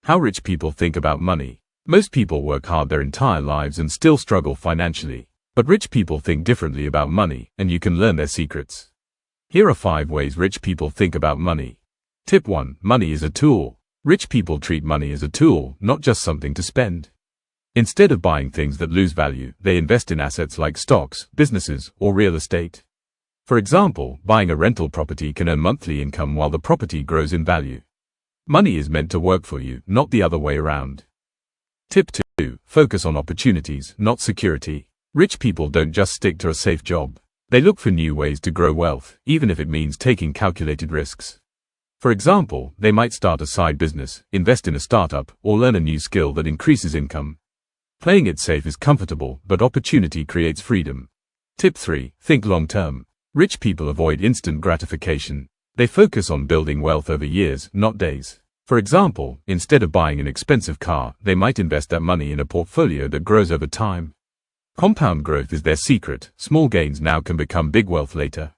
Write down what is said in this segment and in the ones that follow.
How rich people think about money. Most people work hard their entire lives and still struggle financially. But rich people think differently about money, and you can learn their secrets. Here are 5 ways rich people think about money. Tip 1. Money is a tool. Rich people treat money as a tool, not just something to spend. Instead of buying things that lose value, they invest in assets like stocks, businesses, or real estate. For example, buying a rental property can earn monthly income while the property grows in value. Money is meant to work for you, not the other way around. Tip 2. Focus on opportunities, not security. Rich people don't just stick to a safe job. They look for new ways to grow wealth, even if it means taking calculated risks. For example, they might start a side business, invest in a startup, or learn a new skill that increases income. Playing it safe is comfortable, but opportunity creates freedom. Tip 3. Think long-term. Rich people avoid instant gratification. They focus on building wealth over years, not days. For example, instead of buying an expensive car, they might invest that money in a portfolio that grows over time. Compound growth is their secret. Small gains now can become big wealth later.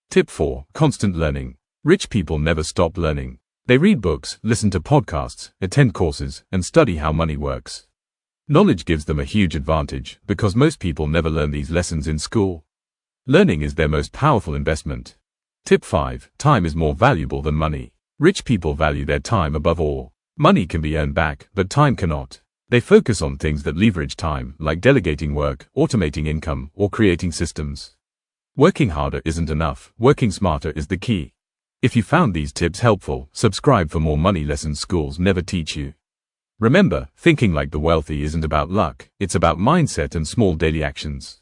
Tip 4. Constant learning. Rich people never stop learning. They read books, listen to podcasts, attend courses, and study how money works. Knowledge gives them a huge advantage because most people never learn these lessons in school. Learning is their most powerful investment. Tip 5. Time is more valuable than money. Rich people value their time above all. Money can be earned back, but time cannot. They focus on things that leverage time, like delegating work, automating income, or creating systems. Working harder isn't enough. Working smarter is the key. If you found these tips helpful, subscribe for more money lessons schools never teach you. Remember, thinking like the wealthy isn't about luck, it's about mindset and small daily actions.